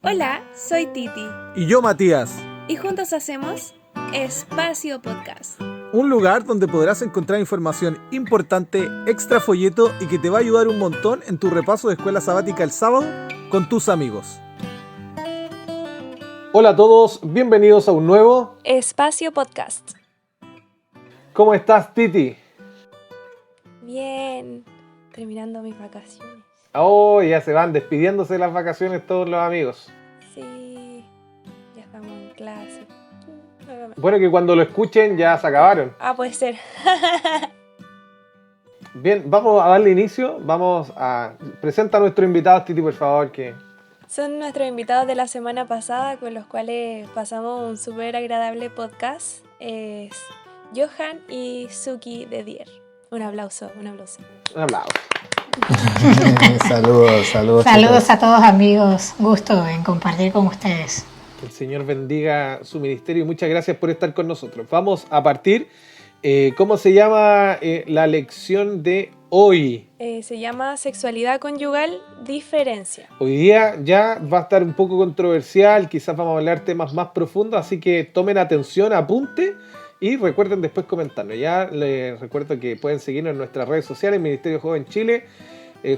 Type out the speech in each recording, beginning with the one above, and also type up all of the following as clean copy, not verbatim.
Hola, soy Titi Y yo, Matías. y juntos hacemos Espacio Podcast. Un lugar donde podrás encontrar información importante, extra folleto y que te va a ayudar un montón en tu repaso de escuela sabática el sábado con tus amigos. Hola a todos, bienvenidos a un nuevo Espacio Podcast. ¿Cómo estás, Titi? Bien, terminando mis vacaciones. Oh, ya se van despidiéndose de las vacaciones todos los amigos. Sí, ya estamos en clase. Nuevamente. Bueno, que cuando lo escuchen ya se acabaron. Puede ser. Bien, vamos a darle inicio. Presenta a nuestro invitado, Titi, por favor, que... Son nuestros invitados de la semana pasada con los cuales pasamos un súper agradable podcast. Es Johan y Suki de Dier. Un aplauso. Un aplauso. Saludos a todos, amigos. Gusto en compartir con ustedes. Que el Señor bendiga su ministerio y muchas gracias por estar con nosotros. Vamos a partir. ¿Cómo se llama la lección de hoy? Se llama Sexualidad Conyugal, Diferencia. Hoy día ya va a estar un poco controversial, quizás vamos a hablar temas más profundos, así que tomen atención, apunte y recuerden después comentarnos. Ya les recuerdo que pueden seguirnos en nuestras redes sociales, Ministerio Joven Chile,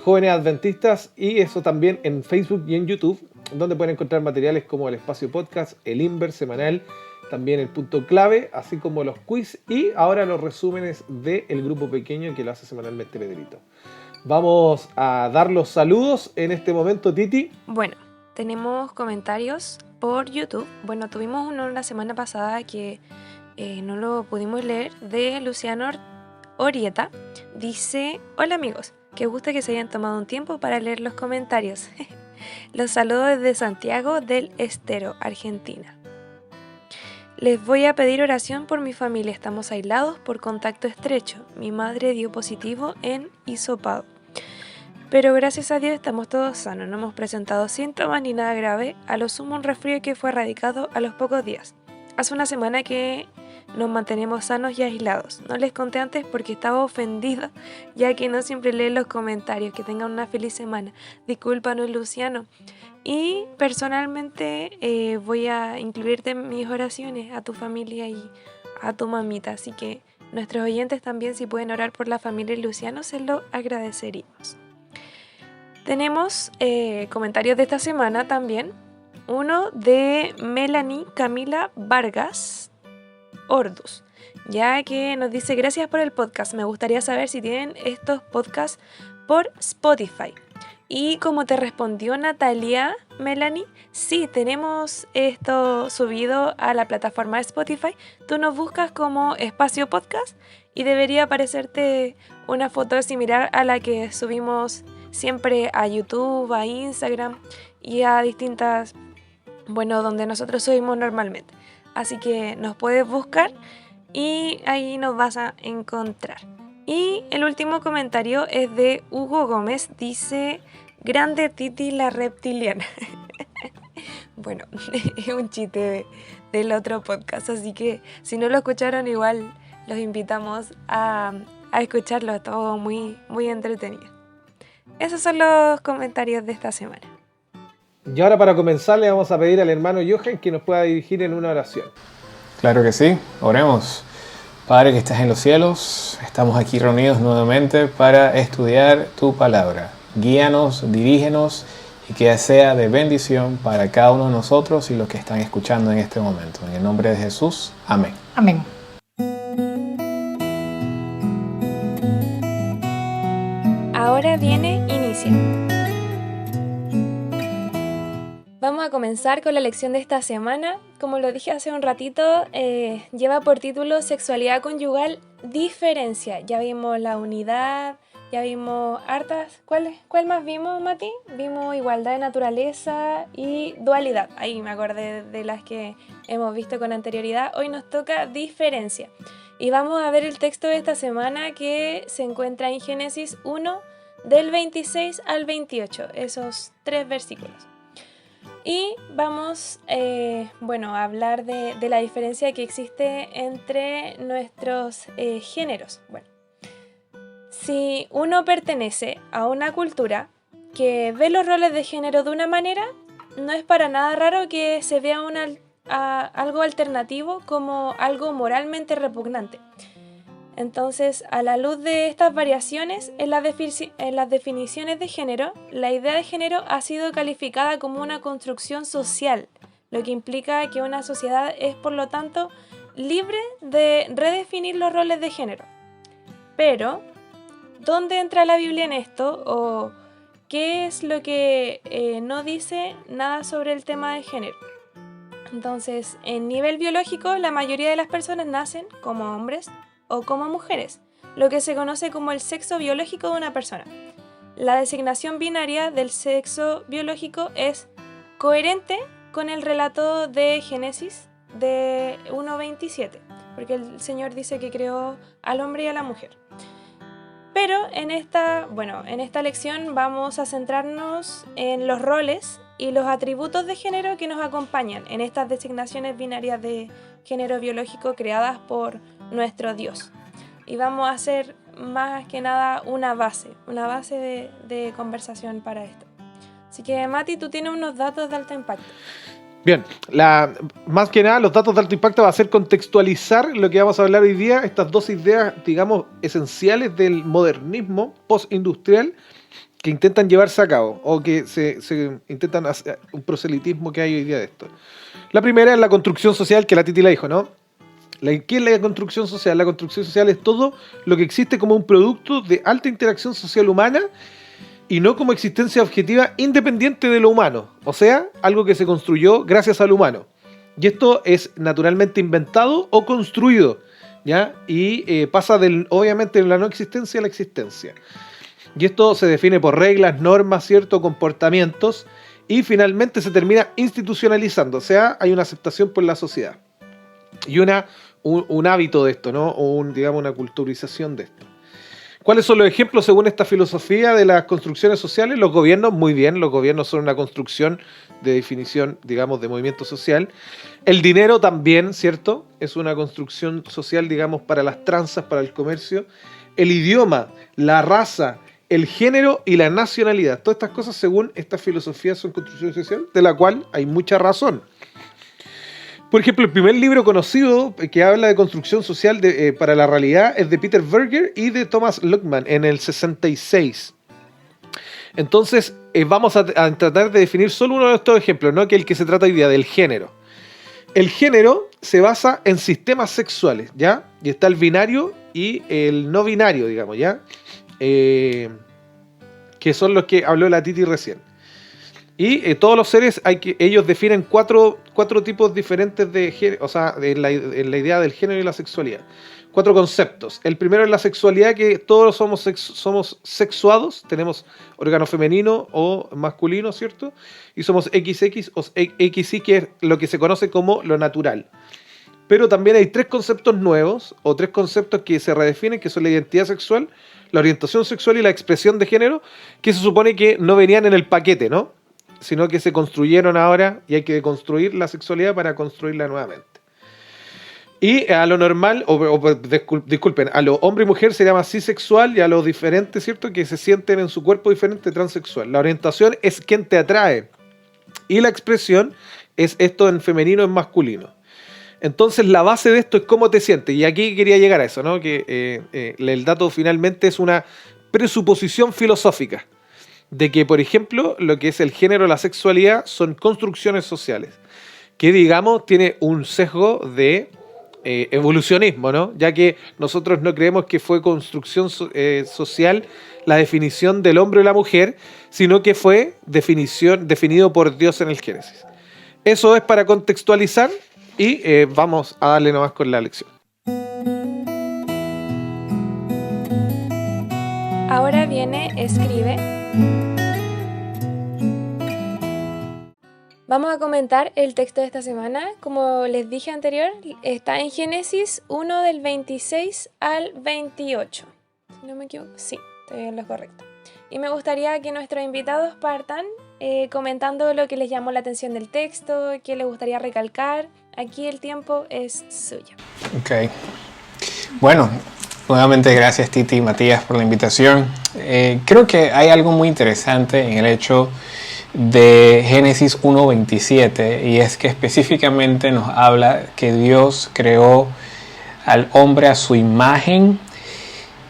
Jóvenes Adventistas, y eso también en Facebook y en YouTube, donde pueden encontrar materiales como el Espacio Podcast, el Inver semanal, también el Punto Clave, así como los quiz y ahora los resúmenes del grupo pequeño que lo hace semanalmente Pedrito. Vamos a dar los saludos en este momento, Titi. Bueno, tenemos comentarios por YouTube. Bueno, tuvimos uno la semana pasada que no lo pudimos leer, de Luciano Orieta. Dice: hola amigos, qué gusto que se hayan tomado un tiempo para leer los comentarios. Los saludo desde Santiago del Estero, Argentina. Les voy a pedir oración por mi familia. Estamos aislados por contacto estrecho. Mi madre dio positivo en hisopado. Pero gracias a Dios estamos todos sanos. No hemos presentado síntomas ni nada grave. A lo sumo un resfrío que fue erradicado a los pocos días. Hace una semana que nos mantenemos sanos y aislados. No les conté antes porque estaba ofendida, ya que no siempre leen los comentarios. Que tengan una feliz semana. Discúlpanos, Luciano. Y personalmente voy a incluirte en mis oraciones a tu familia y a tu mamita. Así que nuestros oyentes también, si pueden orar por la familia de Luciano, se lo agradeceríamos. Tenemos comentarios de esta semana también. Uno de Melanie Camila Vargas Ordus, ya que nos dice: gracias por el podcast. Me gustaría saber si tienen estos podcasts por Spotify. Y como te respondió Natalia, Melanie, sí, tenemos esto subido a la plataforma de Spotify. Tú nos buscas como Espacio Podcast y debería aparecerte una foto similar a la que subimos siempre a YouTube, a Instagram y a distintas, donde nosotros subimos normalmente. Así que nos puedes buscar y ahí nos vas a encontrar. Y el último comentario es de Hugo Gómez. Dice: grande Titi la reptiliana. Bueno, es un chiste del otro podcast, así que si no lo escucharon, igual los invitamos a escucharlo. Es todo muy, muy entretenido. Esos son los comentarios de esta semana. Y ahora, para comenzar, le vamos a pedir al hermano Johan que nos pueda dirigir en una oración. Claro que sí, oremos. Padre que estás en los cielos, estamos aquí reunidos nuevamente para estudiar tu palabra. Guíanos, dirígenos y que sea de bendición para cada uno de nosotros y los que están escuchando en este momento. En el nombre de Jesús, amén. Amén. Ahora viene Inicia. Vamos a comenzar con la lección de esta semana. Como lo dije hace un ratito, lleva por título Sexualidad Conyugal, Diferencia. Ya vimos la unidad, ya vimos hartas. ¿Cuál más vimos, Mati? Vimos igualdad de naturaleza y dualidad. Ahí me acordé de las que hemos visto con anterioridad. Hoy nos toca diferencia. Y vamos a ver el texto de esta semana, que se encuentra en Génesis 1, del 26 al 28. Esos 3 versículos. Y vamos a hablar de la diferencia que existe entre nuestros géneros. Bueno, si uno pertenece a una cultura que ve los roles de género de una manera, no es para nada raro que se vea algo alternativo como algo moralmente repugnante. Entonces, a la luz de estas variaciones en las definiciones de género, la idea de género ha sido calificada como una construcción social, lo que implica que una sociedad es, por lo tanto, libre de redefinir los roles de género. Pero, ¿dónde entra la Biblia en esto? ¿O qué es lo que no dice nada sobre el tema de género? Entonces, en nivel biológico, la mayoría de las personas nacen como hombres o como mujeres, lo que se conoce como el sexo biológico de una persona. La designación binaria del sexo biológico es coherente con el relato de Génesis de 1:27, porque el Señor dice que creó al hombre y a la mujer. Pero en esta lección vamos a centrarnos en los roles y los atributos de género que nos acompañan en estas designaciones binarias de género biológico creadas por nuestro Dios. Y vamos a hacer más que nada una base de conversación para esto. Así que, Mati, tú tienes unos datos de alto impacto. Bien, más que nada los datos de alto impacto va a ser contextualizar lo que vamos a hablar hoy día, estas dos ideas, digamos, esenciales del modernismo postindustrial que intentan llevarse a cabo o que se intentan hacer un proselitismo que hay hoy día de esto. La primera es la construcción social, que la Titi la dijo, ¿no? ¿Qué es la construcción social? La construcción social es todo lo que existe como un producto de alta interacción social humana y no como existencia objetiva independiente de lo humano. O sea, algo que se construyó gracias al humano. Y esto es naturalmente inventado o construido, ¿ya? Y pasa obviamente de la no existencia a la existencia. Y esto se define por reglas, normas, ciertos comportamientos y finalmente se termina institucionalizando. O sea, hay una aceptación por la sociedad. Y un hábito de esto, ¿no? O una culturización de esto. ¿Cuáles son los ejemplos según esta filosofía de las construcciones sociales? Los gobiernos, muy bien, los gobiernos son una construcción de definición, digamos, de movimiento social. El dinero también, ¿cierto? Es una construcción social, digamos, para las tranzas, para el comercio. El idioma, la raza, el género y la nacionalidad. Todas estas cosas, según esta filosofía, son construcción social, de la cual hay mucha razón. Por ejemplo, el primer libro conocido que habla de construcción social para la realidad es de Peter Berger y de Thomas Luckman en el 66. Entonces, vamos a tratar de definir solo uno de estos ejemplos, ¿no? Que es el que se trata hoy día, del género. El género se basa en sistemas sexuales, ¿ya? Y está el binario y el no binario, digamos, ¿ya? Que son los que habló la Titi recién. Y todos los seres, ellos definen cuatro tipos diferentes de género, o sea, en la idea del género y la sexualidad. 4 conceptos. El primero es la sexualidad, que todos somos sexuados, tenemos órgano femenino o masculino, ¿cierto? Y somos XX o XY, que es lo que se conoce como lo natural. Pero también hay 3 conceptos nuevos, o 3 conceptos que se redefinen, que son la identidad sexual, la orientación sexual y la expresión de género, que se supone que no venían en el paquete, ¿no? Sino que se construyeron ahora y hay que deconstruir la sexualidad para construirla nuevamente. Y a lo normal, disculpen, a lo hombre y mujer se llama cisexual y a los diferentes, ¿cierto? Que se sienten en su cuerpo diferente, transexual. La orientación es quien te atrae y la expresión es esto en femenino, en masculino. Entonces la base de esto es cómo te sientes. Y aquí quería llegar a eso, ¿no? Que el dato finalmente es una presuposición filosófica de que, por ejemplo, lo que es el género, la sexualidad, son construcciones sociales, que, digamos, tiene un sesgo de evolucionismo, ¿no? Ya que nosotros no creemos que fue construcción social la definición del hombre y la mujer, sino que fue definido por Dios en el Génesis. Eso es para contextualizar y vamos a darle nomás con la lección. Ahora viene Escribe. Vamos a comentar el texto de esta semana. Como les dije anterior, está en Génesis 1 del 26 al 28. Si no me equivoco, sí, estoy en lo correcto. Y me gustaría que nuestros invitados partan comentando lo que les llamó la atención del texto, qué les gustaría recalcar. Aquí el tiempo es suyo. Ok. Bueno, nuevamente gracias Titi y Matías por la invitación. Creo que hay algo muy interesante en el hecho de Génesis 1:27, y es que específicamente nos habla que Dios creó al hombre a su imagen.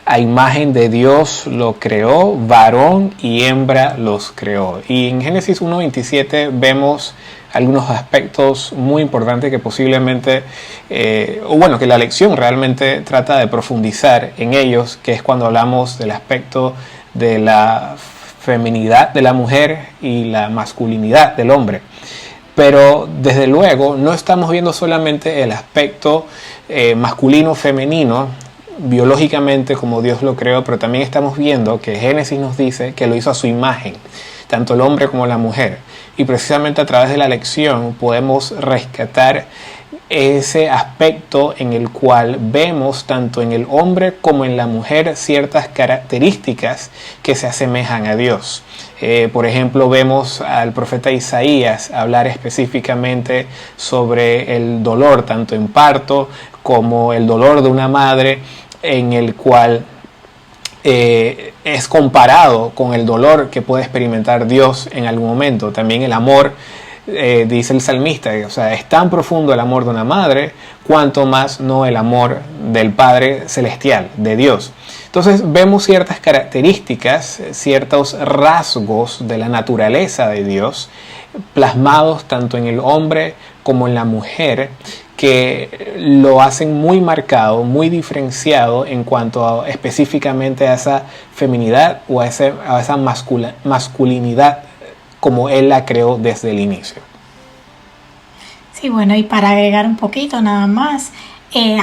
A imagen de Dios lo creó, varón y hembra los creó. Y en Génesis 1:27 vemos algunos aspectos muy importantes que posiblemente, que la lección realmente trata de profundizar en ellos, que es cuando hablamos del aspecto de la feminidad de la mujer y la masculinidad del hombre. Pero desde luego no estamos viendo solamente el aspecto masculino-femenino, biológicamente como Dios lo creó, pero también estamos viendo que Génesis nos dice que lo hizo a su imagen, tanto el hombre como la mujer. Y precisamente a través de la lección podemos rescatar ese aspecto en el cual vemos tanto en el hombre como en la mujer ciertas características que se asemejan a Dios. Por ejemplo, vemos al profeta Isaías hablar específicamente sobre el dolor, tanto en parto como el dolor de una madre, en el cual es comparado con el dolor que puede experimentar Dios en algún momento. También el amor, dice el salmista, o sea, es tan profundo el amor de una madre, cuanto más no el amor del Padre Celestial, de Dios. Entonces vemos ciertas características, ciertos rasgos de la naturaleza de Dios, plasmados tanto en el hombre como en la mujer, que lo hacen muy marcado, muy diferenciado en cuanto específicamente a esa feminidad o a esa masculinidad como Él la creó desde el inicio. Sí, bueno, y para agregar un poquito nada más,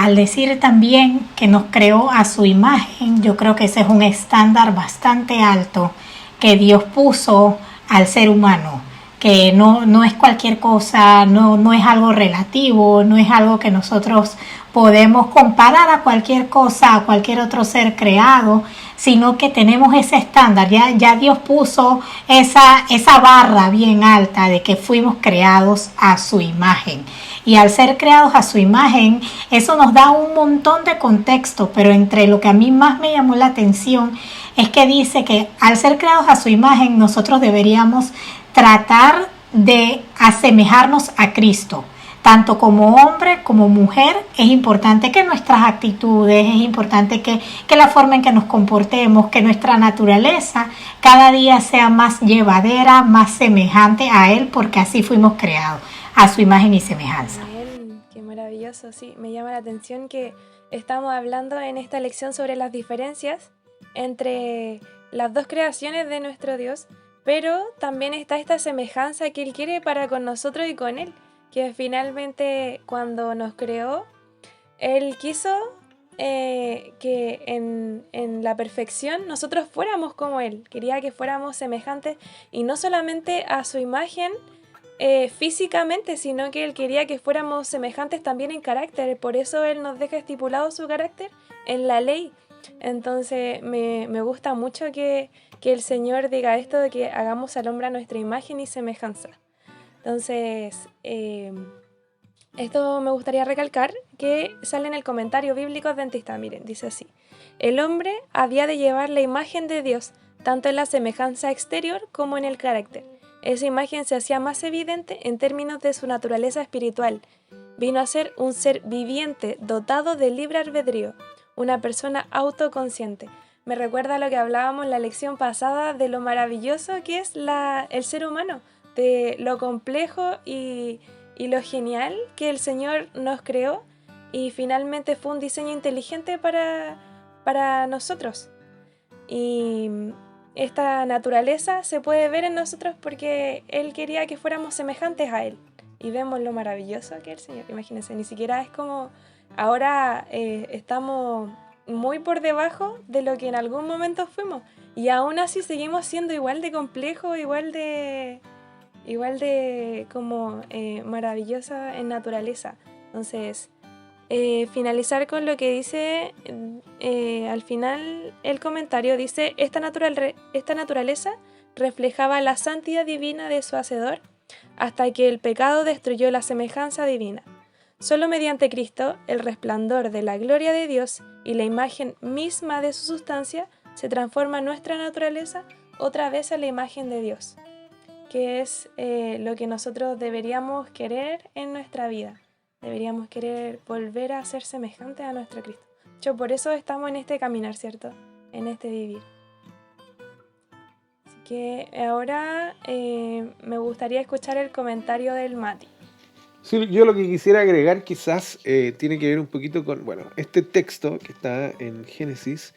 al decir también que nos creó a su imagen, yo creo que ese es un estándar bastante alto que Dios puso al ser humano, que no es cualquier cosa, no es algo relativo, no es algo que nosotros podemos comparar a cualquier cosa, a cualquier otro ser creado, sino que tenemos ese estándar. Ya Dios puso esa barra bien alta de que fuimos creados a su imagen. Y al ser creados a su imagen, eso nos da un montón de contexto, pero entre lo que a mí más me llamó la atención es que dice que al ser creados a su imagen, nosotros deberíamos tratar de asemejarnos a Cristo. Tanto como hombre como mujer, es importante que nuestras actitudes, es importante que la forma en que nos comportemos, que nuestra naturaleza cada día sea más llevadera, más semejante a Él, porque así fuimos creados, a su imagen y semejanza. Bien, qué maravilloso, sí. Me llama la atención que estamos hablando en esta lección sobre las diferencias entre las dos creaciones de nuestro Dios, pero también está esta semejanza que Él quiere para con nosotros y con Él, que finalmente cuando nos creó, Él quiso que en la perfección nosotros fuéramos como Él. Quería que fuéramos semejantes y no solamente a su imagen físicamente, sino que Él quería que fuéramos semejantes también en carácter. Por eso Él nos deja estipulado su carácter en la ley. Entonces me gusta mucho que el Señor diga esto de que hagamos al hombre a nuestra imagen y semejanza. Entonces, esto me gustaría recalcar que sale en el comentario bíblico adventista. Miren, dice así: el hombre había de llevar la imagen de Dios, tanto en la semejanza exterior como en el carácter. Esa imagen se hacía más evidente en términos de su naturaleza espiritual. Vino a ser un ser viviente, dotado de libre albedrío, una persona autoconsciente. Me recuerda a lo que hablábamos en la lección pasada de lo maravilloso que es el ser humano, de lo complejo y lo genial que el Señor nos creó, y finalmente fue un diseño inteligente para nosotros. Y esta naturaleza se puede ver en nosotros porque Él quería que fuéramos semejantes a Él. Y vemos lo maravilloso que es el Señor. Imagínense, ni siquiera es como ahora estamos muy por debajo de lo que en algún momento fuimos. Y aún así seguimos siendo igual de complejos, igual de como maravillosa en naturaleza. Entonces, finalizar con lo que dice al final el comentario. Dice: esta naturaleza reflejaba la santidad divina de su Hacedor hasta que el pecado destruyó la semejanza divina. Solo mediante Cristo, el resplandor de la gloria de Dios y la imagen misma de su sustancia, se transforma nuestra naturaleza otra vez a la imagen de Dios. que es lo que nosotros deberíamos querer en nuestra vida. Deberíamos querer volver a ser semejantes a nuestro Cristo. Por eso estamos en este caminar, ¿cierto? En este vivir. Así que ahora me gustaría escuchar el comentario del Mati. Sí, yo lo que quisiera agregar quizás tiene que ver un poquito con, este texto que está en Génesis,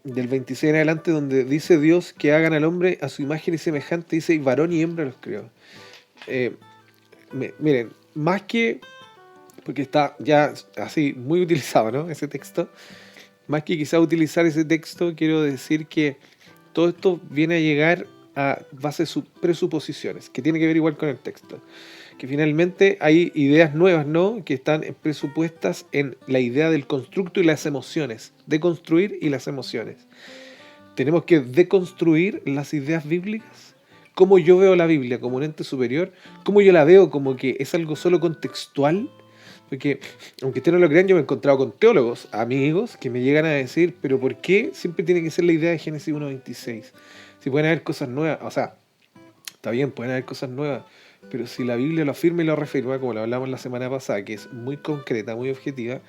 del 26 en adelante, donde dice Dios que hagan al hombre a su imagen y semejante, dice, y varón y hembra los creó. Miren, más que, porque está ya así muy utilizado, ¿no? Ese texto, más que quizá utilizar ese texto, quiero decir que todo esto viene a llegar a base de presuposiciones, que tiene que ver igual con el texto. Que finalmente hay ideas nuevas, ¿no? Que están presupuestas en la idea del constructo y las emociones. Deconstruir y las emociones. Tenemos que deconstruir las ideas bíblicas. Cómo yo veo la Biblia como un ente superior. Cómo yo la veo como que es algo solo contextual. Porque, aunque ustedes no lo crean, yo me he encontrado con teólogos, amigos, que me llegan a decir, pero ¿por qué siempre tiene que ser la idea de Génesis 1.26? Si pueden haber cosas nuevas, o sea, está bien, pueden haber cosas nuevas, pero si la Biblia lo afirma y lo reafirma, como lo hablamos la semana pasada, que es muy concreta, muy objetiva,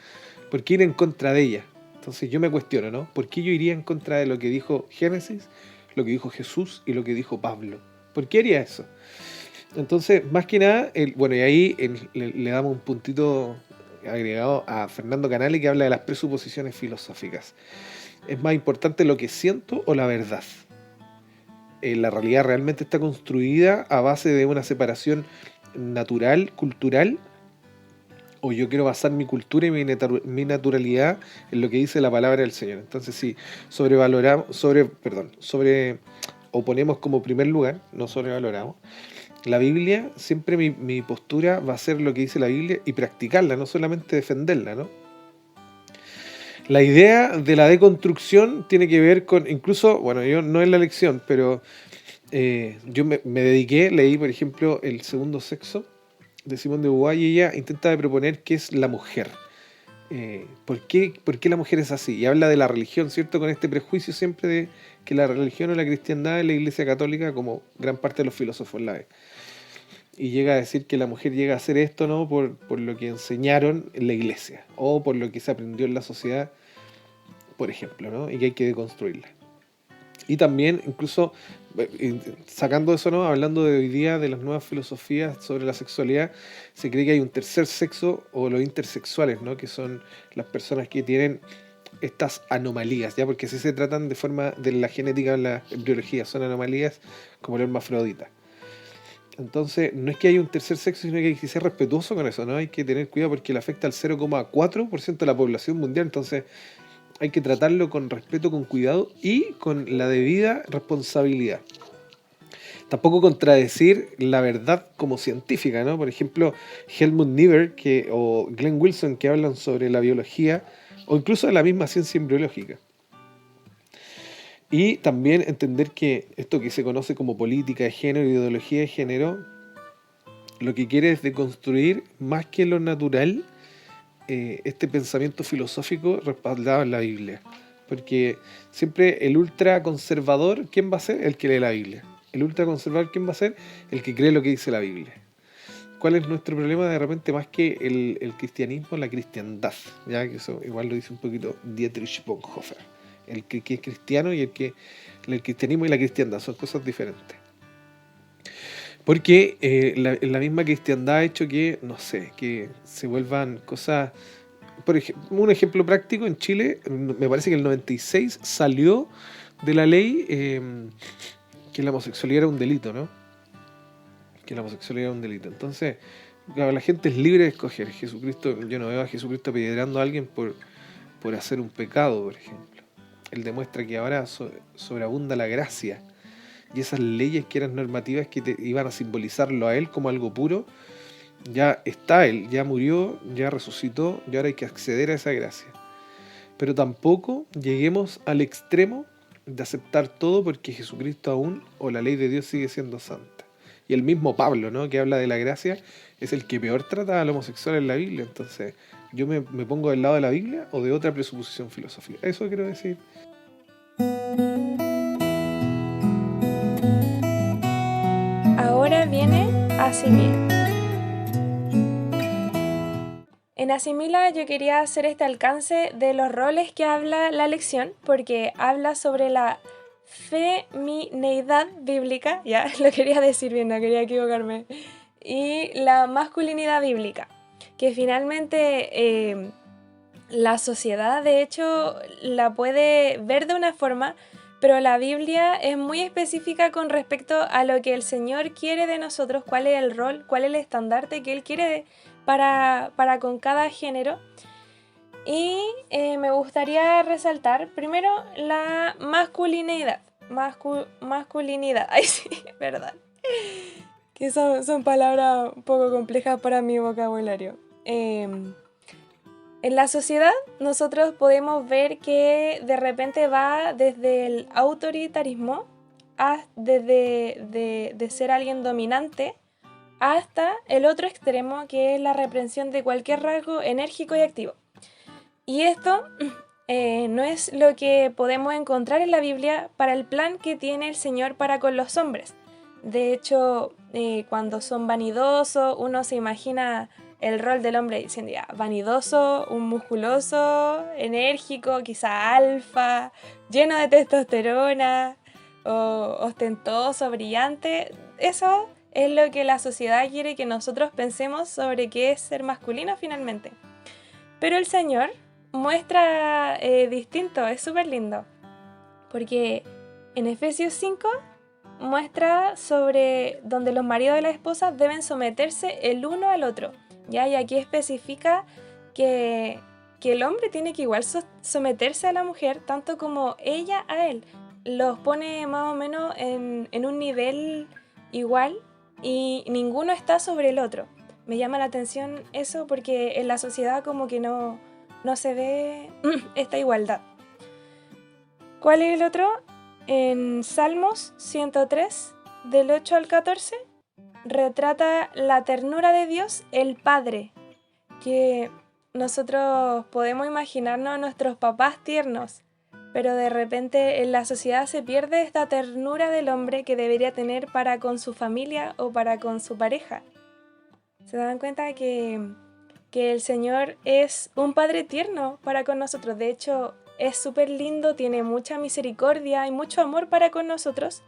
¿por qué ir en contra de ella? Entonces yo me cuestiono, ¿no? ¿Por qué yo iría en contra de lo que dijo Génesis, lo que dijo Jesús y lo que dijo Pablo? ¿Por qué haría eso? Entonces, más que nada, y ahí le damos un puntito agregado a Fernando Canales, que habla de las presuposiciones filosóficas. ¿Es más importante lo que siento o la verdad? La realidad realmente está construida a base de una separación natural, cultural, o yo quiero basar mi cultura y mi naturalidad en lo que dice la palabra del Señor. Entonces, si oponemos como primer lugar, no sobrevaloramos la Biblia, siempre mi postura va a ser lo que dice la Biblia y practicarla, no solamente defenderla, ¿no? La idea de la deconstrucción tiene que ver con, incluso, yo no en la lección, pero yo me dediqué, leí por ejemplo El segundo sexo de Simone de Beauvoir, y ella intenta proponer qué es la mujer. ¿Por qué la mujer es así? Y habla de la religión, ¿cierto? Con este prejuicio siempre de que la religión o la cristiandad es la Iglesia Católica, como gran parte de los filósofos la ven. Y llega a decir que la mujer llega a hacer esto, ¿no? Por lo que enseñaron en la iglesia o por lo que se aprendió en la sociedad, por ejemplo, ¿no? Y que hay que deconstruirla. Y también, incluso, sacando eso, ¿no? Hablando de hoy día de las nuevas filosofías sobre la sexualidad, se cree que hay un tercer sexo o los intersexuales, ¿no? Que son las personas que tienen estas anomalías, ¿ya? Porque así se tratan de forma de la genética o la embriología, son anomalías como el hermafrodita. Entonces, no es que haya un tercer sexo, sino que hay que ser respetuoso con eso, ¿no? Hay que tener cuidado porque le afecta al 0,4% de la población mundial, entonces hay que tratarlo con respeto, con cuidado y con la debida responsabilidad. Tampoco contradecir la verdad como científica, ¿no? Por ejemplo, Helmut Niebuhr o Glenn Wilson, que hablan sobre la biología o incluso de la misma ciencia embriológica. Y también entender que esto que se conoce como política de género, ideología de género, lo que quiere es deconstruir más que lo natural este pensamiento filosófico respaldado en la Biblia. Porque siempre el ultraconservador, ¿quién va a ser? El que lee la Biblia. El ultraconservador, ¿quién va a ser? El que cree lo que dice la Biblia. ¿Cuál es nuestro problema? De repente, más que el cristianismo, la cristiandad. Ya que eso igual lo dice un poquito Dietrich Bonhoeffer. El que es cristiano y el cristianismo y la cristiandad son cosas diferentes. Porque la misma cristiandad ha hecho que, no sé, que se vuelvan cosas... Por ejemplo, un ejemplo práctico, en Chile, me parece que en el 96 salió de la ley que la homosexualidad era un delito, ¿no? Que la homosexualidad era un delito. Entonces, claro, la gente es libre de escoger. Jesucristo, yo no veo a Jesucristo apedreando a alguien por hacer un pecado, por ejemplo. Él demuestra que ahora sobreabunda la gracia. Y esas leyes que eran normativas que iban a simbolizarlo a él como algo puro, ya está él, ya murió, ya resucitó, y ahora hay que acceder a esa gracia. Pero tampoco lleguemos al extremo de aceptar todo porque Jesucristo aún, o la ley de Dios sigue siendo santa. Y el mismo Pablo, ¿no? Que habla de la gracia, es el que peor trata al homosexual en la Biblia. Entonces, yo me pongo del lado de la Biblia o de otra presuposición filosófica. Eso quiero decir. viene Asimila. En Asimila yo quería hacer este alcance de los roles que habla la lección, porque habla sobre la femineidad bíblica, ya lo quería decir bien, no quería equivocarme, y la masculinidad bíblica, que finalmente la sociedad de hecho la puede ver de una forma, pero la Biblia es muy específica con respecto a lo que el Señor quiere de nosotros, cuál es el rol, cuál es el estandarte que Él quiere para con cada género. Y me gustaría resaltar primero la masculinidad. Masculinidad, ay sí, verdad. Que son palabras un poco complejas para mi vocabulario. En la sociedad nosotros podemos ver que de repente va desde el autoritarismo, de ser alguien dominante, hasta el otro extremo, que es la reprensión de cualquier rasgo enérgico y activo. Y esto no es lo que podemos encontrar en la Biblia para el plan que tiene el Señor para con los hombres. De hecho, cuando son vanidosos, uno se imagina el rol del hombre diciendo ya, vanidoso, un musculoso, enérgico, quizá alfa, lleno de testosterona, o ostentoso, brillante. Eso es lo que la sociedad quiere que nosotros pensemos sobre qué es ser masculino finalmente. Pero el Señor muestra distinto, es súper lindo. Porque en Efesios 5 muestra sobre donde los maridos y las esposas deben someterse el uno al otro. ¿Ya? Y aquí especifica que el hombre tiene que igual someterse a la mujer, tanto como ella a él. Los pone más o menos en un nivel igual y ninguno está sobre el otro. Me llama la atención eso porque en la sociedad como que no se ve esta igualdad. ¿Cuál es el otro? En Salmos 103, del 8 al 14, retrata la ternura de Dios, el Padre, que nosotros podemos imaginarnos a nuestros papás tiernos, pero de repente en la sociedad se pierde esta ternura del hombre que debería tener para con su familia o para con su pareja. ¿Se dan cuenta que el Señor es un Padre tierno para con nosotros? De hecho, es súper lindo, tiene mucha misericordia y mucho amor para con nosotros.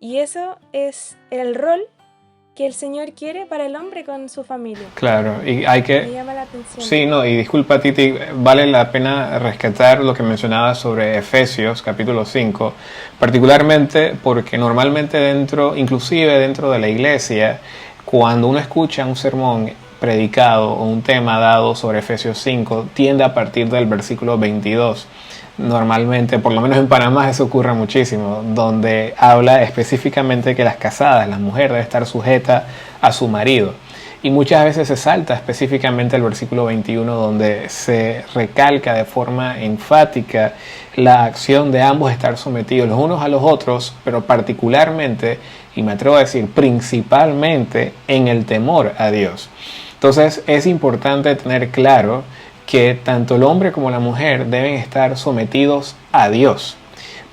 Y eso es el rol que el Señor quiere para el hombre con su familia. Claro, y hay que... Me llama la atención. Sí, no, y disculpa Titi, vale la pena rescatar lo que mencionabas sobre Efesios, capítulo 5, particularmente porque normalmente inclusive dentro de la iglesia, cuando uno escucha un sermón predicado o un tema dado sobre Efesios 5, tiende a partir del versículo 22. Normalmente, por lo menos en Panamá, eso ocurre muchísimo, donde habla específicamente que las casadas, la mujer debe estar sujeta a su marido. Y muchas veces se salta específicamente el versículo 21, donde se recalca de forma enfática la acción de ambos estar sometidos los unos a los otros, pero particularmente, y me atrevo a decir principalmente, en el temor a Dios. Entonces es importante tener claro que tanto el hombre como la mujer deben estar sometidos a Dios,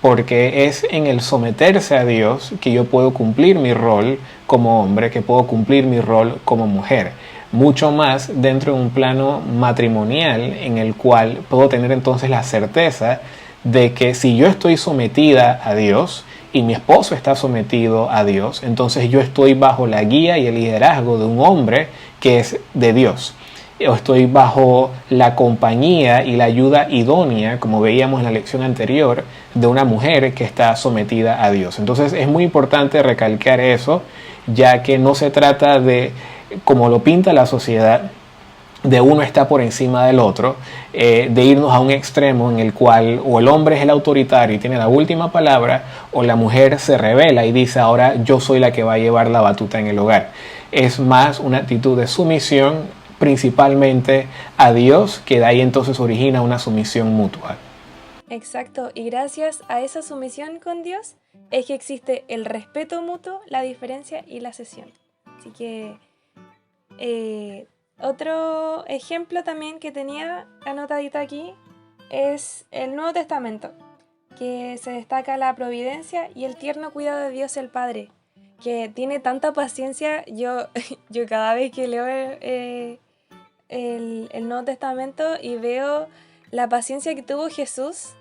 porque es en el someterse a Dios que yo puedo cumplir mi rol como hombre, que puedo cumplir mi rol como mujer, mucho más dentro de un plano matrimonial en el cual puedo tener entonces la certeza de que si yo estoy sometida a Dios y mi esposo está sometido a Dios, entonces yo estoy bajo la guía y el liderazgo de un hombre que es de Dios. O estoy bajo la compañía y la ayuda idónea, como veíamos en la lección anterior, de una mujer que está sometida a Dios. Entonces es muy importante recalcar eso, ya que no se trata de, como lo pinta la sociedad, de uno está por encima del otro, de irnos a un extremo en el cual o el hombre es el autoritario y tiene la última palabra, o la mujer se rebela y dice ahora yo soy la que va a llevar la batuta en el hogar. Es más una actitud de sumisión principalmente a Dios, que de ahí entonces origina una sumisión mutua. Exacto, y gracias a esa sumisión con Dios es que existe el respeto mutuo, la diferencia y la cesión. Así que otro ejemplo también que tenía anotadito aquí es el Nuevo Testamento, que se destaca la providencia y el tierno cuidado de Dios el Padre, que tiene tanta paciencia. Yo cada vez que leo el Nuevo Testamento y veo la paciencia que tuvo Jesús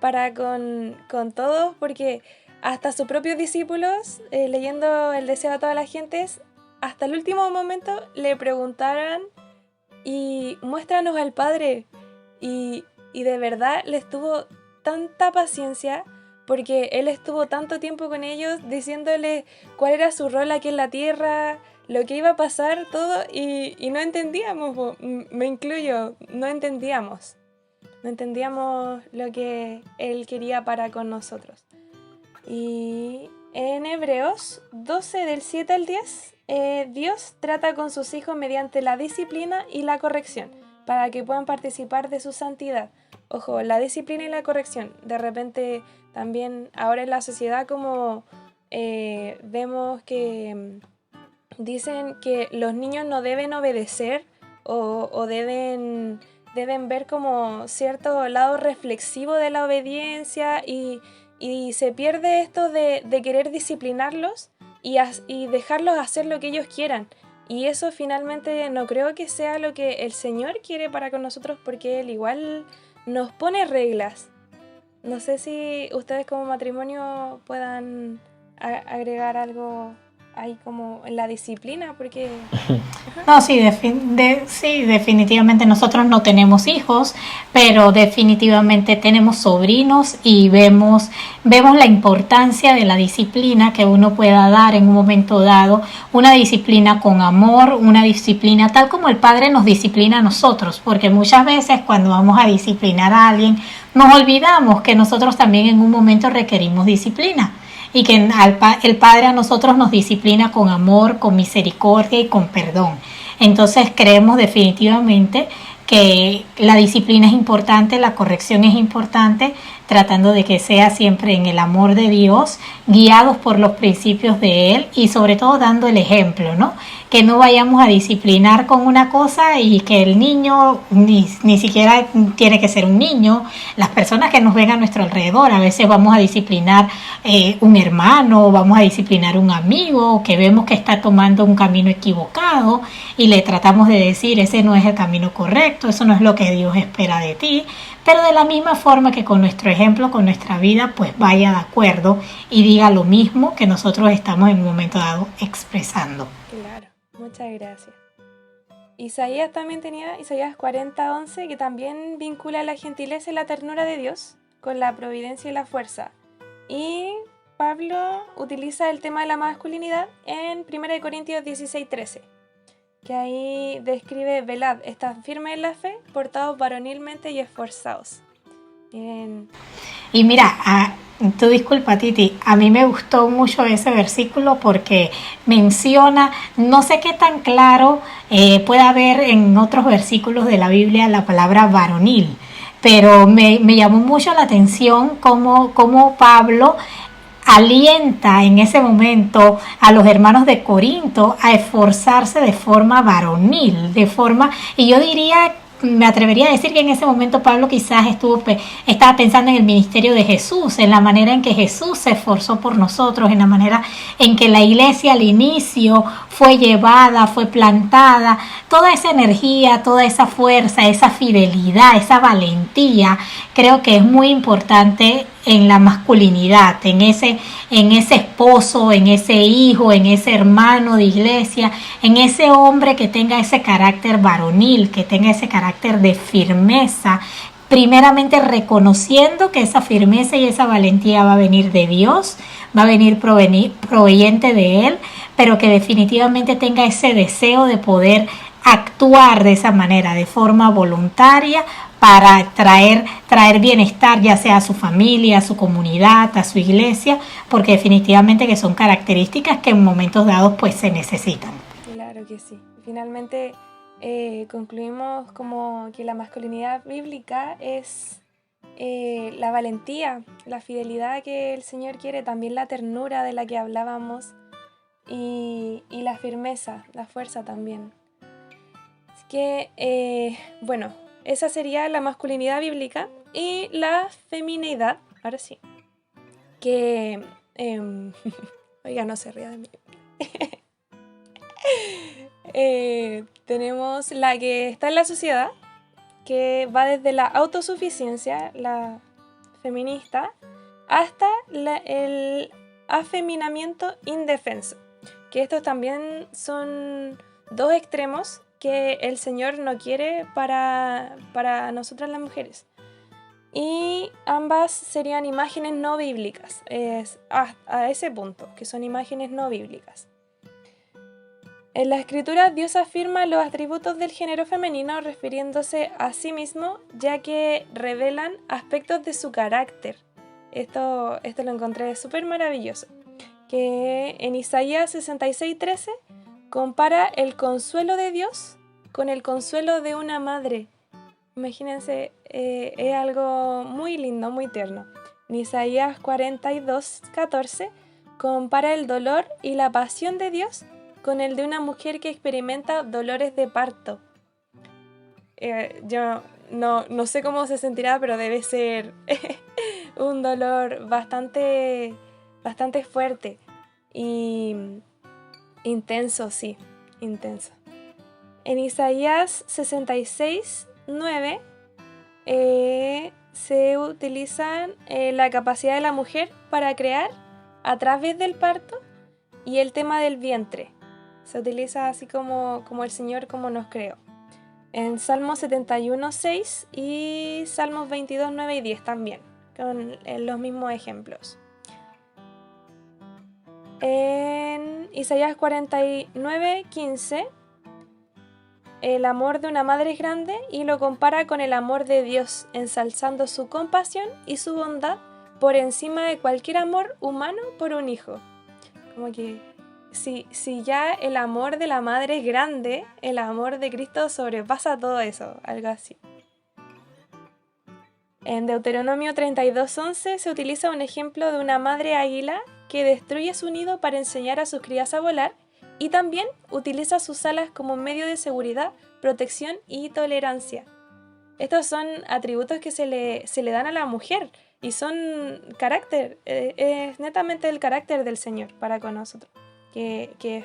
para con todos, porque hasta sus propios discípulos, leyendo el deseo de todas las gentes, hasta el último momento le preguntaran y muéstranos al Padre, y de verdad les tuvo tanta paciencia porque Él estuvo tanto tiempo con ellos diciéndoles cuál era su rol aquí en la tierra, lo que iba a pasar, todo, y no entendíamos, me incluyo, no entendíamos lo que Él quería para con nosotros. Y en Hebreos 12 del 7 al 10, Dios trata con sus hijos mediante la disciplina y la corrección, para que puedan participar de su santidad. Ojo, la disciplina y la corrección. De repente también ahora en la sociedad como vemos que dicen que los niños no deben obedecer o deben ver como cierto lado reflexivo de la obediencia, y se pierde esto de querer disciplinarlos y dejarlos hacer lo que ellos quieran. Y eso finalmente no creo que sea lo que el Señor quiere para con nosotros, porque Él igual nos pone reglas. No sé si ustedes como matrimonio puedan agregar algo ahí como en la disciplina, porque... No, sí, sí, definitivamente nosotros no tenemos hijos, pero definitivamente tenemos sobrinos y vemos la importancia de la disciplina que uno pueda dar en un momento dado, una disciplina con amor, una disciplina tal como el Padre nos disciplina a nosotros, porque muchas veces cuando vamos a disciplinar a alguien nos olvidamos que nosotros también en un momento requerimos disciplina. Y que el Padre a nosotros nos disciplina con amor, con misericordia y con perdón. Entonces creemos definitivamente que la disciplina es importante, la corrección es importante, tratando de que sea siempre en el amor de Dios, guiados por los principios de Él y sobre todo dando el ejemplo, ¿no? Que no vayamos a disciplinar con una cosa y que el niño ni siquiera tiene que ser un niño. Las personas que nos ven a nuestro alrededor, a veces vamos a disciplinar un hermano, vamos a disciplinar un amigo que vemos que está tomando un camino equivocado y le tratamos de decir, ese no es el camino correcto, eso no es lo que Dios espera de ti. Pero de la misma forma que con nuestro ejemplo, con nuestra vida, pues vaya de acuerdo y diga lo mismo que nosotros estamos en un momento dado expresando. Claro, muchas gracias. Isaías también tenía Isaías 40:11, que también vincula la gentileza y la ternura de Dios con la providencia y la fuerza. Y Pablo utiliza el tema de la masculinidad en 1 Corintios 16:13. Que ahí describe: velad, estad firmes en la fe, portaos varonilmente y esforzaos. Bien. Y mira, tú disculpa Titi, a mí me gustó mucho ese versículo porque menciona, no sé qué tan claro puede haber en otros versículos de la Biblia la palabra varonil, pero me llamó mucho la atención cómo Pablo alienta en ese momento a los hermanos de Corinto a esforzarse de forma varonil, y yo diría, me atrevería a decir que en ese momento Pablo quizás estaba pensando en el ministerio de Jesús, en la manera en que Jesús se esforzó por nosotros, en la manera en que la iglesia al inicio fue llevada, fue plantada, toda esa energía, toda esa fuerza, esa fidelidad, esa valentía, creo que es muy importante en la masculinidad, en ese esposo, en ese hijo, en ese hermano de iglesia, en ese hombre que tenga ese carácter varonil, que tenga ese carácter de firmeza, primeramente reconociendo que esa firmeza y esa valentía va a venir de Dios, va a venir proveniente de Él, pero que definitivamente tenga ese deseo de poder actuar de esa manera, de forma voluntaria, para traer bienestar ya sea a su familia, a su comunidad, a su iglesia, porque definitivamente que son características que en momentos dados pues se necesitan. Claro que sí. Finalmente concluimos como que la masculinidad bíblica es la valentía, la fidelidad que el Señor quiere, también la ternura de la que hablábamos y la firmeza, la fuerza también. Así que, bueno, esa sería la masculinidad bíblica. Y la feminidad, ahora sí, que Oiga, no se ría de mí. Tenemos la que está en la sociedad, que va desde la autosuficiencia, la feminista, hasta el afeminamiento indefenso. Que estos también son dos extremos que el Señor no quiere para nosotras las mujeres. Y ambas serían imágenes no bíblicas, a ese punto, que son imágenes no bíblicas. En la Escritura, Dios afirma los atributos del género femenino refiriéndose a sí mismo, ya que revelan aspectos de su carácter. Esto lo encontré súper maravilloso. Que en Isaías 66:13 compara el consuelo de Dios con el consuelo de una madre. Imagínense, es algo muy lindo, muy tierno. En Isaías 42:14 compara el dolor y la pasión de Dios con el de una mujer que experimenta dolores de parto. Yo no sé cómo se sentirá, pero debe ser un dolor bastante fuerte y intenso, sí, intenso. En Isaías 66:9 se utiliza la capacidad de la mujer para crear a través del parto y el tema del vientre. Se utiliza así como el Señor como nos creó. En Salmos 71:6 y Salmos 22:9 y 10 también, con los mismos ejemplos. En Isaías 49:15, el amor de una madre es grande y lo compara con el amor de Dios, ensalzando su compasión y su bondad por encima de cualquier amor humano por un hijo. Como que si ya el amor de la madre es grande, el amor de Cristo sobrepasa todo eso, algo así. En Deuteronomio 32:11 se utiliza un ejemplo de una madre águila que destruye su nido para enseñar a sus crías a volar y también utiliza sus alas como medio de seguridad, protección y tolerancia. Estos son atributos que se le dan a la mujer y son carácter, es netamente el carácter del Señor para con nosotros, que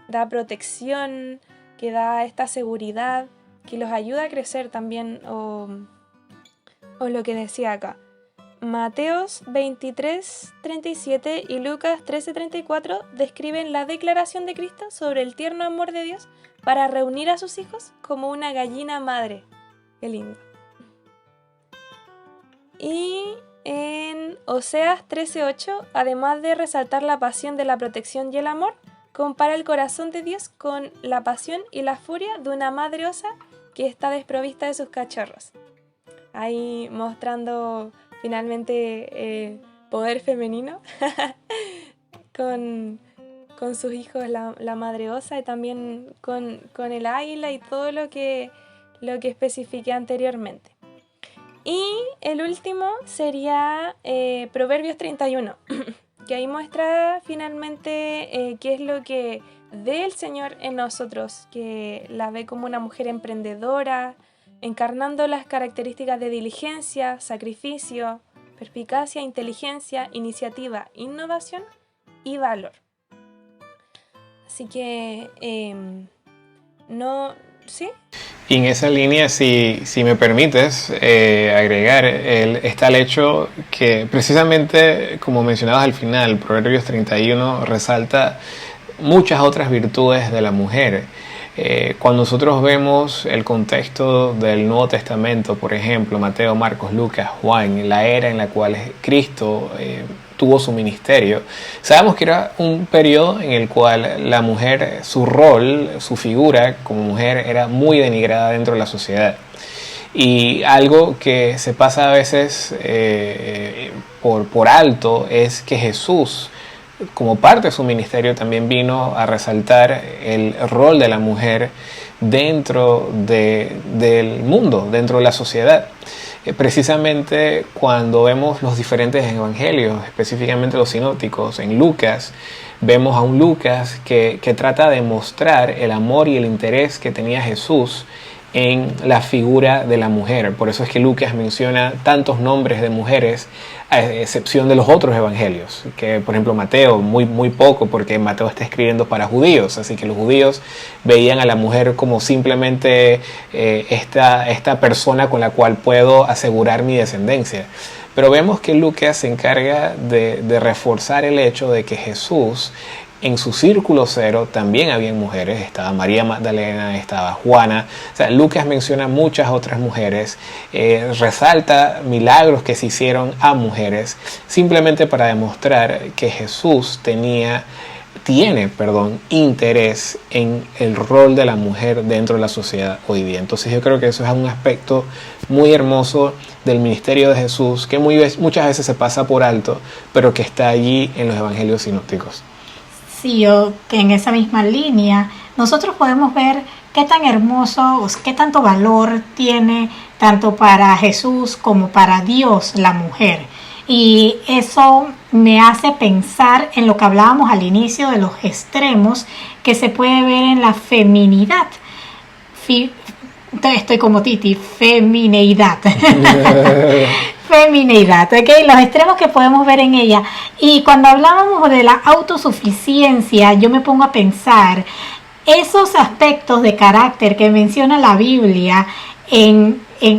da protección, que da esta seguridad, que los ayuda a crecer también, o lo que decía acá. Mateos 23:37 y Lucas 13:34 describen la declaración de Cristo sobre el tierno amor de Dios para reunir a sus hijos como una gallina madre. Qué lindo. Y en Oseas 13:8, además de resaltar la pasión de la protección y el amor, compara el corazón de Dios con la pasión y la furia de una madre osa que está desprovista de sus cachorros. Ahí mostrando finalmente poder femenino con sus hijos, la madre osa, y también con el águila y todo lo que especifiqué anteriormente. Y el último sería Proverbios 31, que ahí muestra finalmente qué es lo que ve el Señor en nosotros, que la ve como una mujer emprendedora, encarnando las características de diligencia, sacrificio, perspicacia, inteligencia, iniciativa, innovación y valor. Así que, ¿sí? Y en esa línea, si me permites agregar, está el hecho que precisamente, como mencionabas al final, Proverbios 31 resalta muchas otras virtudes de la mujer. Cuando nosotros vemos el contexto del Nuevo Testamento, por ejemplo, Mateo, Marcos, Lucas, Juan, la era en la cual Cristo tuvo su ministerio, sabemos que era un periodo en el cual la mujer, su rol, su figura como mujer era muy denigrada dentro de la sociedad. Y algo que se pasa a veces por alto es que Jesús, como parte de su ministerio, también vino a resaltar el rol de la mujer dentro del mundo, dentro de la sociedad. Precisamente cuando vemos los diferentes evangelios, específicamente los sinópticos, en Lucas, vemos a un Lucas que trata de mostrar el amor y el interés que tenía Jesús en la figura de la mujer. Por eso es que Lucas menciona tantos nombres de mujeres, a excepción de los otros evangelios, que por ejemplo Mateo, muy poco, porque Mateo está escribiendo para judíos, así que los judíos veían a la mujer como simplemente esta persona con la cual puedo asegurar mi descendencia. Pero vemos que Lucas se encarga de reforzar el hecho de que Jesús, en su círculo cero también habían mujeres, estaba María Magdalena, estaba Juana, o sea, Lucas menciona muchas otras mujeres, resalta milagros que se hicieron a mujeres, simplemente para demostrar que Jesús tiene interés en el rol de la mujer dentro de la sociedad hoy día. Entonces yo creo que eso es un aspecto muy hermoso del ministerio de Jesús, que muchas veces se pasa por alto, pero que está allí en los evangelios sinópticos. Sí, yo que en esa misma línea nosotros podemos ver qué tan hermoso, qué tanto valor tiene tanto para Jesús como para Dios la mujer. Y eso me hace pensar en lo que hablábamos al inicio de los extremos que se puede ver en la feminidad. Estoy como Titi, femineidad. Femineidad, ¿ok? Los extremos que podemos ver en ella. Y cuando hablábamos de la autosuficiencia, yo me pongo a pensar esos aspectos de carácter que menciona la Biblia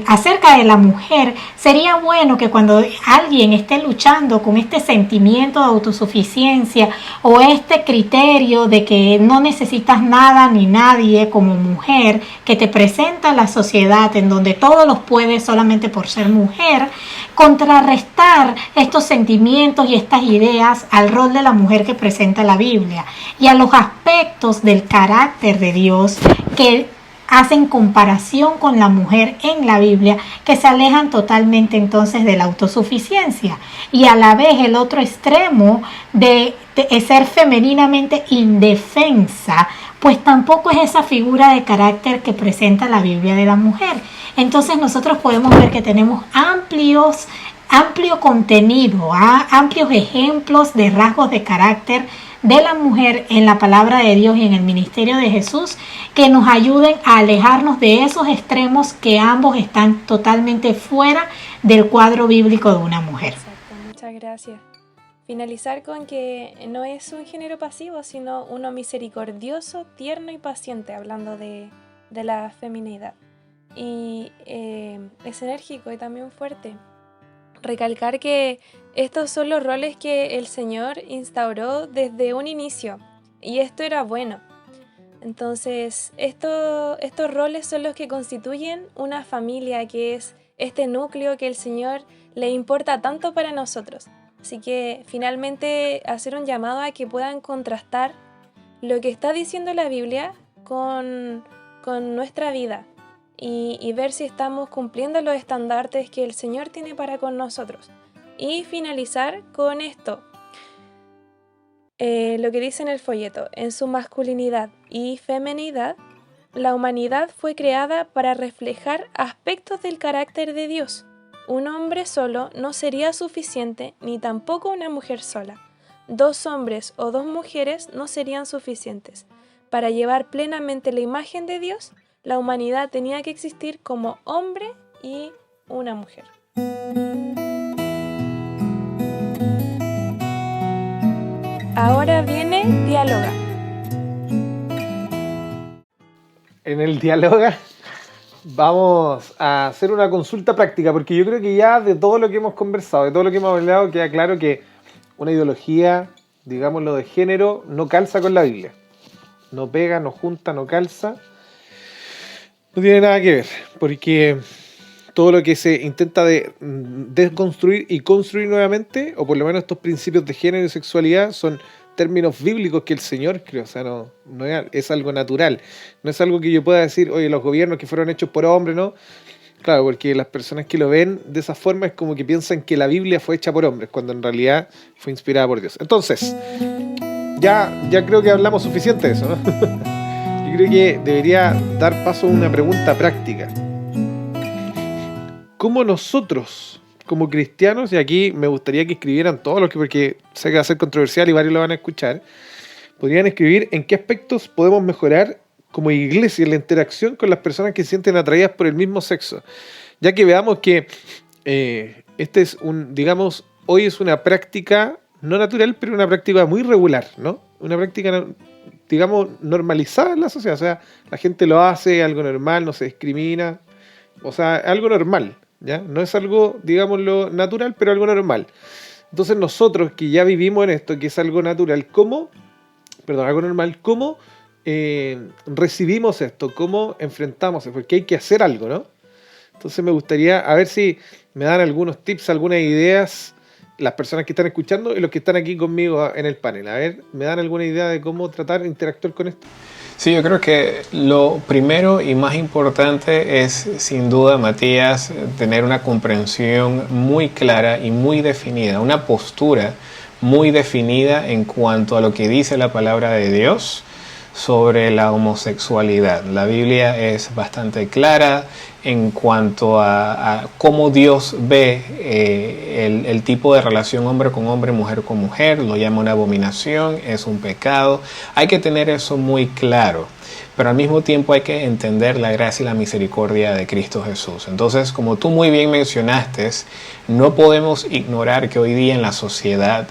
acerca de la mujer. Sería bueno que cuando alguien esté luchando con este sentimiento de autosuficiencia o este criterio de que no necesitas nada ni nadie como mujer, que te presenta la sociedad en donde todos los puedes solamente por ser mujer, contrarrestar estos sentimientos y estas ideas al rol de la mujer que presenta la Biblia y a los aspectos del carácter de Dios que hacen comparación con la mujer en la Biblia, que se alejan totalmente entonces de la autosuficiencia, y a la vez el otro extremo de ser femeninamente indefensa, pues tampoco es esa figura de carácter que presenta la Biblia de la mujer. Entonces nosotros podemos ver que tenemos amplio contenido, amplios ejemplos de rasgos de carácter de la mujer en la palabra de Dios y en el ministerio de Jesús, que nos ayuden a alejarnos de esos extremos que ambos están totalmente fuera del cuadro bíblico de una mujer. Exacto, muchas gracias. Finalizar con que no es un género pasivo, sino uno misericordioso, tierno y paciente, hablando de la feminidad. Y es enérgico y también fuerte. Recalcar que estos son los roles que el Señor instauró desde un inicio, y esto era bueno. Entonces, estos roles son los que constituyen una familia, que es este núcleo que el Señor le importa tanto para nosotros. Así que finalmente hacer un llamado a que puedan contrastar lo que está diciendo la Biblia con nuestra vida. Y ver si estamos cumpliendo los estandartes que el Señor tiene para con nosotros. Y finalizar con esto. Lo que dice en el folleto: en su masculinidad y feminidad, la humanidad fue creada para reflejar aspectos del carácter de Dios. Un hombre solo no sería suficiente, ni tampoco una mujer sola. 2 hombres o 2 mujeres no serían suficientes. Para llevar plenamente la imagen de Dios, la humanidad tenía que existir como hombre y una mujer. Ahora viene Dialoga. En el Dialoga vamos a hacer una consulta práctica, porque yo creo que ya de todo lo que hemos conversado, de todo lo que hemos hablado, queda claro que una ideología, digámoslo, de género no calza con la Biblia. No pega, no junta, no calza. No tiene nada que ver, porque todo lo que se intenta de desconstruir y construir nuevamente, o por lo menos estos principios de género y sexualidad, son términos bíblicos que el Señor creó. O sea, no es algo natural. No es algo que yo pueda decir, oye, los gobiernos que fueron hechos por hombres, ¿no? Claro, porque las personas que lo ven de esa forma es como que piensan que la Biblia fue hecha por hombres, cuando en realidad fue inspirada por Dios. Entonces, ya creo que hablamos suficiente de eso, ¿no? Yo creo que debería dar paso a una pregunta práctica. ¿Cómo nosotros, como cristianos, y aquí me gustaría que escribieran todos los que, porque sé que va a ser controversial y varios lo van a escuchar, podrían escribir en qué aspectos podemos mejorar como iglesia en la interacción con las personas que se sienten atraídas por el mismo sexo. Ya que veamos que este es hoy es una práctica no natural, pero una práctica muy regular, ¿no? Una práctica, digamos, normalizada en la sociedad. O sea, la gente lo hace, algo normal, no se discrimina. O sea, algo normal, ¿ya? No es algo, digámoslo, natural, pero algo normal. Entonces nosotros que ya vivimos en esto, que es algo natural, algo normal, ¿cómo recibimos esto? ¿Cómo enfrentamos esto? Porque hay que hacer algo, ¿no? Entonces me gustaría, a ver si me dan algunos tips, algunas ideas, las personas que están escuchando y los que están aquí conmigo en el panel. A ver, ¿me dan alguna idea de cómo tratar de interactuar con esto? Sí, yo creo que lo primero y más importante es, sin duda, Matías, tener una comprensión muy clara y muy definida, una postura muy definida en cuanto a lo que dice la palabra de Dios sobre la homosexualidad. La Biblia es bastante clara en cuanto a cómo Dios ve el tipo de relación hombre con hombre, mujer con mujer. Lo llama una abominación, es un pecado. Hay que tener eso muy claro, pero al mismo tiempo hay que entender la gracia y la misericordia de Cristo Jesús. Entonces, como tú muy bien mencionaste, no podemos ignorar que hoy día en la sociedad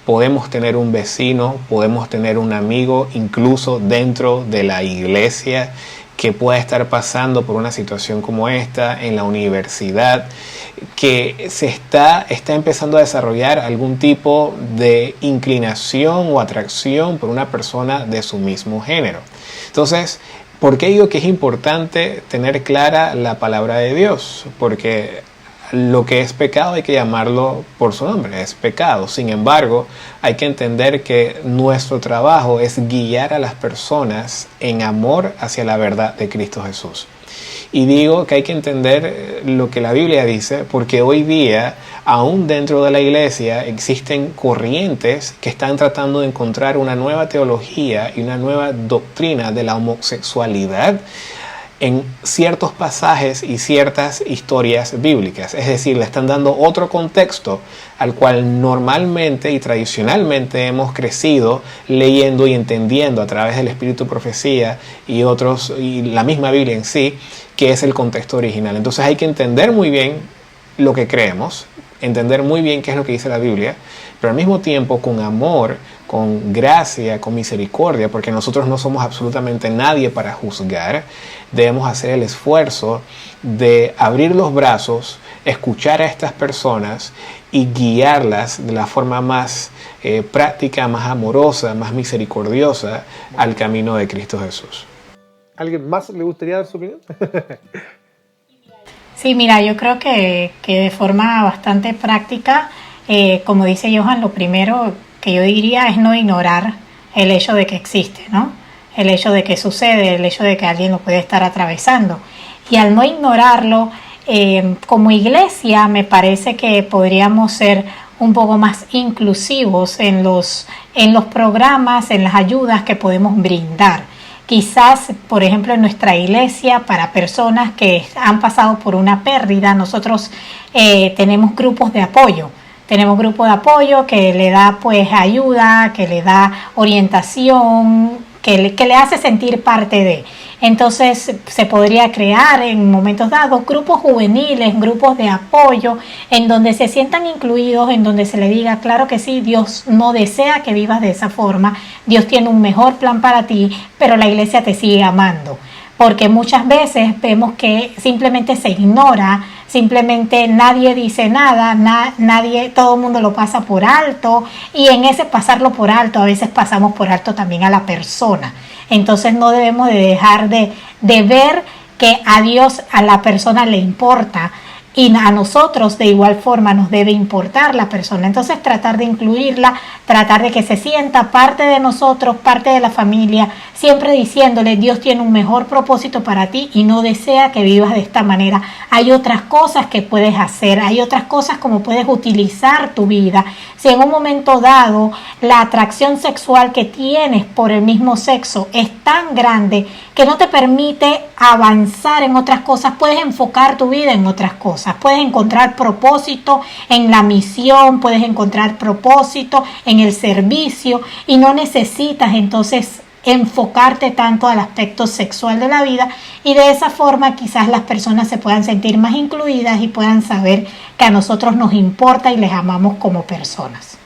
podemos tener un vecino, podemos tener un amigo, incluso dentro de la iglesia, que pueda estar pasando por una situación como esta, en la universidad, que se está empezando a desarrollar algún tipo de inclinación o atracción por una persona de su mismo género. Entonces, ¿por qué digo que es importante tener clara la palabra de Dios? Porque lo que es pecado hay que llamarlo por su nombre, es pecado. Sin embargo, hay que entender que nuestro trabajo es guiar a las personas en amor hacia la verdad de Cristo Jesús. Y digo que hay que entender lo que la Biblia dice, porque hoy día, aún dentro de la iglesia, existen corrientes que están tratando de encontrar una nueva teología y una nueva doctrina de la homosexualidad en ciertos pasajes y ciertas historias bíblicas. Es decir, le están dando otro contexto al cual normalmente y tradicionalmente hemos crecido leyendo y entendiendo a través del Espíritu Profecía y la misma Biblia en sí, que es el contexto original. Entonces hay que entender muy bien lo que creemos, entender muy bien qué es lo que dice la Biblia, pero al mismo tiempo con amor, con gracia, con misericordia, porque nosotros no somos absolutamente nadie para juzgar. Debemos hacer el esfuerzo de abrir los brazos, escuchar a estas personas y guiarlas de la forma más práctica, más amorosa, más misericordiosa al camino de Cristo Jesús. ¿Alguien más le gustaría dar su opinión? Sí, mira, yo creo que de forma bastante práctica, como dice Johan, lo primero que yo diría es no ignorar el hecho de que existe, ¿no? El hecho de que sucede, el hecho de que alguien lo puede estar atravesando. Y al no ignorarlo, como iglesia me parece que podríamos ser un poco más inclusivos en los programas, en las ayudas que podemos brindar. Quizás, por ejemplo, en nuestra iglesia, para personas que han pasado por una pérdida, nosotros tenemos grupos de apoyo. Tenemos grupos de apoyo que le da pues ayuda, que le da orientación, que le hace sentir parte de. Entonces se podría crear en momentos dados grupos juveniles, grupos de apoyo, en donde se sientan incluidos, en donde se le diga, claro que sí, Dios no desea que vivas de esa forma, Dios tiene un mejor plan para ti, pero la iglesia te sigue amando. Porque muchas veces vemos que simplemente se ignora, simplemente nadie dice nada, nadie, todo el mundo lo pasa por alto, y en ese pasarlo por alto a veces pasamos por alto también a la persona. Entonces no debemos de dejar de ver que a Dios, a la persona le importa, y a nosotros de igual forma nos debe importar la persona. Entonces tratar de incluirla, tratar de que se sienta parte de nosotros, parte de la familia, siempre diciéndole, Dios tiene un mejor propósito para ti y no desea que vivas de esta manera. Hay otras cosas que puedes hacer, hay otras cosas como puedes utilizar tu vida. Si en un momento dado la atracción sexual que tienes por el mismo sexo es tan grande que no te permite avanzar en otras cosas, puedes enfocar tu vida en otras cosas, puedes encontrar propósito en la misión, puedes encontrar propósito en el servicio y no necesitas entonces enfocarte tanto al aspecto sexual de la vida, y de esa forma quizás las personas se puedan sentir más incluidas y puedan saber que a nosotros nos importa y les amamos como personas.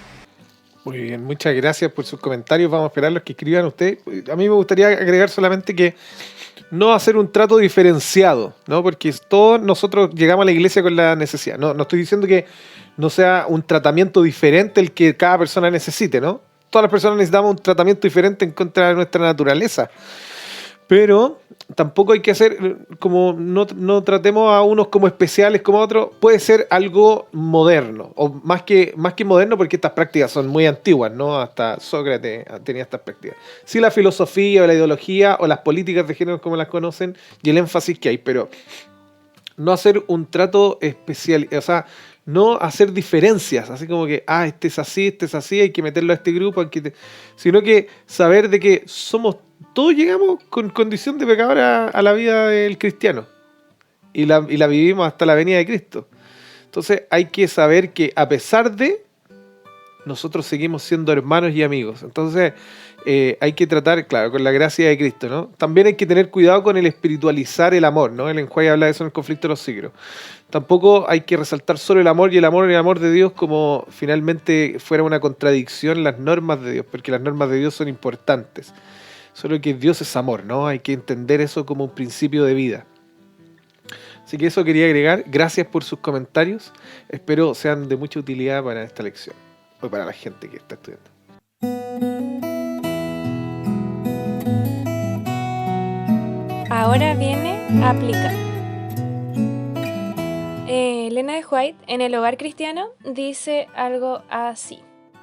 Muy bien, muchas gracias por sus comentarios. Vamos a esperar los que escriban ustedes. A mí me gustaría agregar solamente que no hacer un trato diferenciado, ¿no? Porque todos nosotros llegamos a la iglesia con la necesidad. No estoy diciendo que no sea un tratamiento diferente el que cada persona necesite, ¿no? Todas las personas necesitamos un tratamiento diferente en contra de nuestra naturaleza. Pero tampoco hay que hacer como no tratemos a unos como especiales como a otros. Puede ser algo moderno, o más que moderno, porque estas prácticas son muy antiguas, ¿no? Hasta Sócrates tenía estas prácticas. Sí, la filosofía o la ideología o las políticas de género como las conocen y el énfasis que hay, pero no hacer un trato especial, o sea, no hacer diferencias, así como que, este es así, hay que meterlo a este grupo, sino que saber de que todos llegamos con condición de pecador a la vida del cristiano y la vivimos hasta la venida de Cristo. Entonces hay que saber que a pesar de, nosotros seguimos siendo hermanos y amigos. Entonces hay que tratar, claro, con la gracia de Cristo, ¿no? También hay que tener cuidado con el espiritualizar el amor, ¿no? El enjuague habla de eso en el conflicto de los siglos. Tampoco hay que resaltar solo el amor de Dios como finalmente fuera una contradicción las normas de Dios, porque las normas de Dios son importantes. Solo que Dios es amor, ¿no? Hay que entender eso como un principio de vida. Así que eso quería agregar. Gracias por sus comentarios. Espero sean de mucha utilidad para esta lección, o para la gente que está estudiando. Ahora viene a aplicar. Elena de White, en El Hogar Cristiano, dice algo así.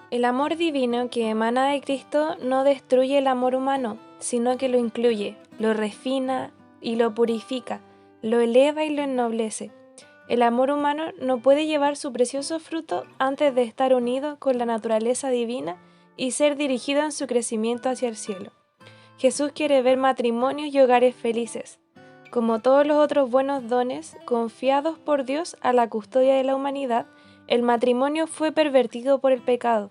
El amor divino que emana de Cristo no destruye el amor humano, sino que lo incluye, lo refina y lo purifica, lo eleva y lo ennoblece. El amor humano no puede llevar su precioso fruto antes de estar unido con la naturaleza divina y ser dirigido en su crecimiento hacia el cielo. Jesús quiere ver matrimonios y hogares felices. Como todos los otros buenos dones confiados por Dios a la custodia de la humanidad, el matrimonio fue pervertido por el pecado,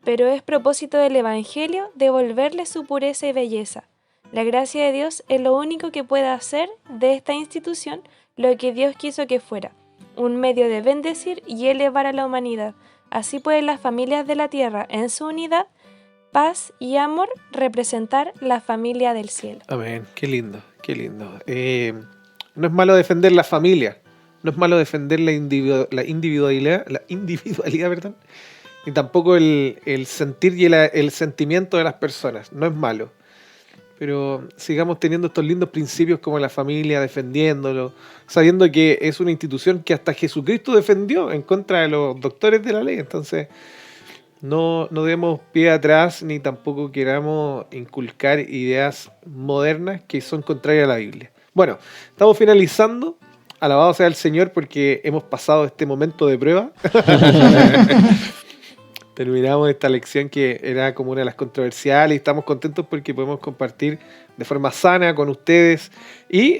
pero es propósito del Evangelio devolverle su pureza y belleza. La gracia de Dios es lo único que puede hacer de esta institución lo que Dios quiso que fuera, un medio de bendecir y elevar a la humanidad. Así pueden las familias de la tierra, en su unidad, paz y amor, representar la familia del cielo. Amén, qué lindo, qué lindo. No es malo defender la familia, no es malo defender la individualidad, perdón, ni tampoco el sentir y el sentimiento de las personas, no es malo. Pero sigamos teniendo estos lindos principios como la familia, defendiéndolo, sabiendo que es una institución que hasta Jesucristo defendió en contra de los doctores de la ley. Entonces no demos pie atrás ni tampoco queramos inculcar ideas modernas que son contrarias a la Biblia. Bueno, estamos finalizando. Alabado sea el Señor porque hemos pasado este momento de prueba. Terminamos esta lección que era como una de las controversiales y estamos contentos porque podemos compartir de forma sana con ustedes y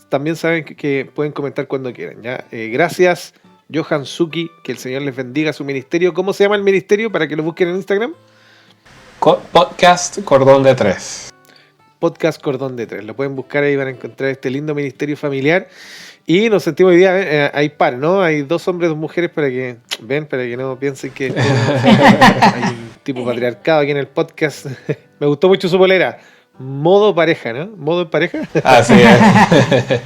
también saben que pueden comentar cuando quieran, ¿ya? Gracias, Johan Suki, que el Señor les bendiga su ministerio. ¿Cómo se llama el ministerio para que lo busquen en Instagram? Podcast Cordón de Tres. Podcast Cordón de Tres. Lo pueden buscar ahí, van a encontrar este lindo ministerio familiar. Y nos sentimos hoy día, hay par, ¿no? Hay 2 hombres, 2 mujeres para que no piensen que hay un tipo patriarcado aquí en el podcast. Me gustó mucho su polera. Modo pareja, ¿no? ¿Modo en pareja? Así es.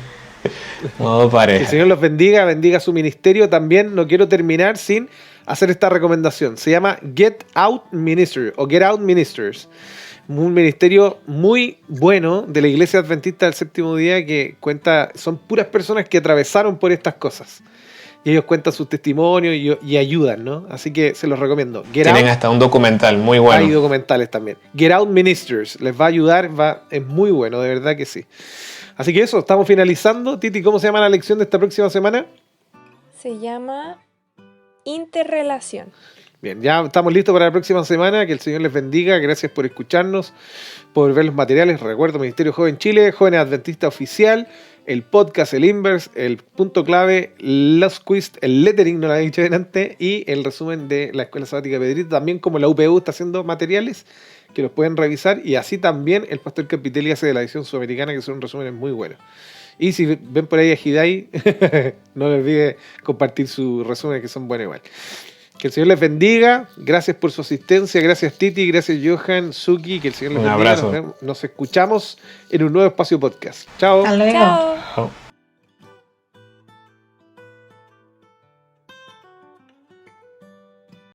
Modo pareja. Que el Señor los bendiga su ministerio. También no quiero terminar sin hacer esta recomendación. Se llama Get Out Ministry o Get Out Ministers. Un ministerio muy bueno de la Iglesia Adventista del Séptimo Día que son puras personas que atravesaron por estas cosas. Y ellos cuentan sus testimonios y ayudan, ¿no? Así que se los recomiendo. Tienen hasta un documental muy bueno. Hay documentales también. Get Out Ministers. Les va a ayudar, es muy bueno, de verdad que sí. Así que eso, estamos finalizando. Titi, ¿cómo se llama la lección de esta próxima semana? Se llama Interrelación. Bien, ya estamos listos para la próxima semana. Que el Señor les bendiga. Gracias por escucharnos, por ver los materiales. Recuerdo, Ministerio Joven Chile, Jóvenes Adventista Oficial, el podcast, el Inverse, el punto clave, los quiz, el lettering, no lo había dicho antes, y el resumen de la Escuela Sabática de Pedrito. También como la UPU está haciendo materiales, que los pueden revisar, y así también el Pastor Capitelli hace de la edición sudamericana, que son resúmenes muy buenos. Y si ven por ahí a Hidai, no les olvide compartir sus resúmenes, que son buenos igual. Que el Señor les bendiga. Gracias por su asistencia. Gracias Titi, gracias Johan, Suki. Que el Señor les bendiga. Un abrazo. Nos escuchamos en un nuevo espacio podcast. Chao. Hasta luego. Chao. Chao.